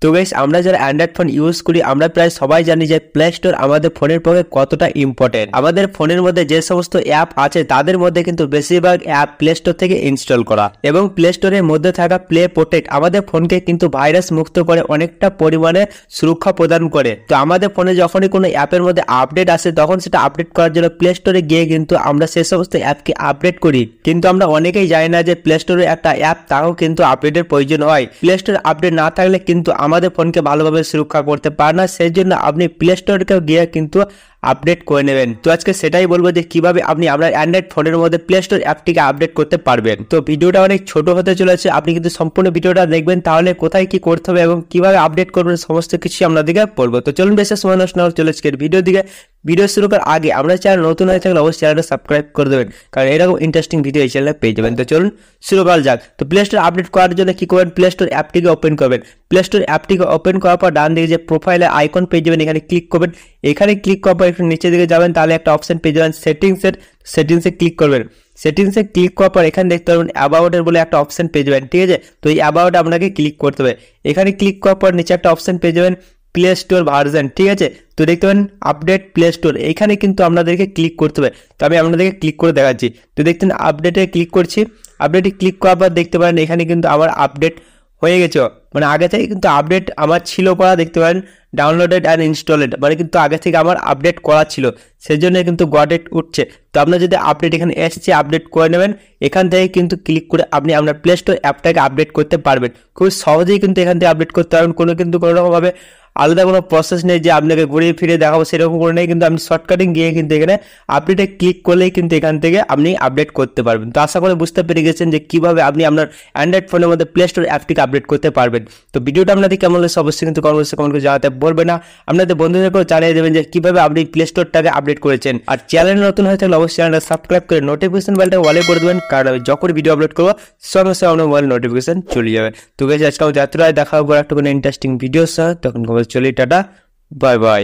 তো গাইস আমরা যারা অ্যান্ড্রয়েড ফোন ইউজ করি আমরা প্রায় সবাই জানি যে প্লে স্টোর আমাদের ফোনের পক্ষে কতটা ইম্পর্টেন্ট। আমাদের ফোনের মধ্যে যে সমস্ত অ্যাপ আছে তাদের মধ্যে কিন্তু বেশিরভাগ অ্যাপ প্লে স্টোর থেকে ইনস্টল করা, এবং প্লে স্টোরের মধ্যে থাকা প্লে প্রোটেক্ট আমাদের ফোনকে কিন্তু ভাইরাস মুক্ত করে অনেকটা পরিমাণে সুরক্ষা প্রদান করে। তো আমাদের ফোনে যখনই কোনো অ্যাপের মধ্যে আপডেট আসে তখন সেটা আপডেট করার জন্য প্লে স্টোরে গিয়ে কিন্তু আমরা সে সমস্ত অ্যাপকে আপডেট করি, কিন্তু আমরা অনেকেই জানি না যে প্লে স্টোরে একটা অ্যাপ তাও কিন্তু আপডেটের প্রয়োজন হয়। প্লে স্টোরে আপডেট না থাকলে কিন্তু আমাদের ফোনকে ভালোভাবে সুরক্ষা করতে পারে না, সেই জন্য আপনি প্লে স্টোরকেও গিয়ে কিন্তু আপডেট করে নেবেন। তো আজকে সেটাই বলবো যে কিভাবে আপনি আপনার অ্যান্ড্রয়েড ফোনের মধ্যে প্লে স্টোর অ্যাপটিকে আপডেট করতে পারবেন। তো ভিডিওটা অনেক ছোট হতে চলেছে, আপনি কিন্তু সম্পূর্ণ ভিডিওটা দেখবেন, তাহলে কোথায় কি করতে হবে এবং কিভাবে আপডেট করবেন সমস্ত কিছু আপনাদেরকে বলবো। তো চলুন বেশি সময় নষ্ট না চলে আজকের ভিডিও দিকে। ভিডিও শুরু করার আগে আমরা চ্যানেল নতুন হয়ে থাকলে অবশ্যই চ্যানেলটা সাবস্ক্রাইব করে দেবেন, কারণ এরকম ইন্টারেস্টিং ভিডিও এই চ্যানেলে পেয়ে যাবেন। তো চলুন শুরু করা যাক। তো প্লে স্টোর আপডেট করার জন্য কি করবেন, প্লে স্টোর অ্যাপটিকে ওপেন করবেন। প্লে স্টোর অ্যাপটিকে ওপেন করার পর ডান দিকে যে প্রোফাইলে আইকন পেয়ে যাবেন, এখানে ক্লিক করবেন। এখানে ক্লিক করার পর একটু নিচের দিকে যাবেন, তাহলে একটা অপশন পেয়ে যাবেন সেটিংসে ক্লিক করবেন। সেটিংসে ক্লিক করার পর এখানে দেখতে পারবেন অ্যাবাউটের বলে একটা অপশন পেয়ে যাবেন, ঠিক আছে। তো এই অ্যাবাউট আপনাকে ক্লিক করতে হবে। এখানে ক্লিক করার পর নিচে একটা অপশন পেয়ে যাবেন প্লে স্টোর ভার্সন, ঠিক আছে। তো দেখতে পাবেন আপডেট প্লে স্টোর, এইখানে কিন্তু আপনাদেরকে ক্লিক করতে হবে। তো আমি আপনাদেরকে ক্লিক করে দেখাচ্ছি। তো দেখতেন আপডেটে ক্লিক করছি। আপডেটে ক্লিক করার পর দেখতে পারেন এখানে কিন্তু আমার আপডেট হয়ে গেছে, মানে আগে থেকে কিন্তু আপডেট আমার ছিল করা, দেখতে পারেন ডাউনলোডেড অ্যান্ড ইনস্টলেড, মানে কিন্তু আগে থেকে আমার আপডেট করা ছিল, সেই জন্য কিন্তু গটেট উঠছে। তো আপনার যদি আপডেট এখানে এসছে আপডেট করে নেবেন, এখান থেকে কিন্তু ক্লিক করে আপনি আপনার প্লে স্টোর অ্যাপটাকে আপডেট করতে পারবেন। খুব সহজেই কিন্তু এখান থেকে আপডেট করতে পারবেন, কোনো রকমভাবে আলাদা কোনো প্রসেস নেই যে আপনাকে ঘুরিয়ে ফিরে দেখাবো, সেরকম করে নেই। কিন্তু আপনি শর্টকাটিং গিয়ে কিন্তু এখানে আপডেটে ক্লিক করলেই কিন্তু এখান থেকে আপনি আপডেট করতে পারবেন। তো আশা করে বুঝতে পেরে গেছেন যে কিভাবে আপনি আপনার অ্যান্ড্রয়েড ফোনের মধ্যে প্লে স্টোর অ্যাপটিকে আপডেট করতে পারবেন। তো ভিডিওটা আপনাদের কেমন লাগছে অবশ্যই কিন্তু কমেন্ট করে জানাতে বলবেন না, আপনাদের বন্ধুদেরকেও জানিয়ে দেবেন যে কিভাবে আপনি প্লে স্টোরটাকে আপডেট করেছেন। আর চ্যানেল নতুন হয়ে থাকলে অবশ্যই চ্যানেলটা সাবস্ক্রাইব করে নোটিফিকেশন বেলটা অলে করে দেবেন, কারণ আমি যখন ভিডিও আপলোড করবো সঙ্গে সঙ্গে আপনার মোবাইল নোটিফিকেশন চলে যাবে। তো আজকে যাত্রায় দেখা হবে একটা কোনো ইন্টারেস্টিং ভিডিও সহ, তখন চলি টাটা, বাই বাই।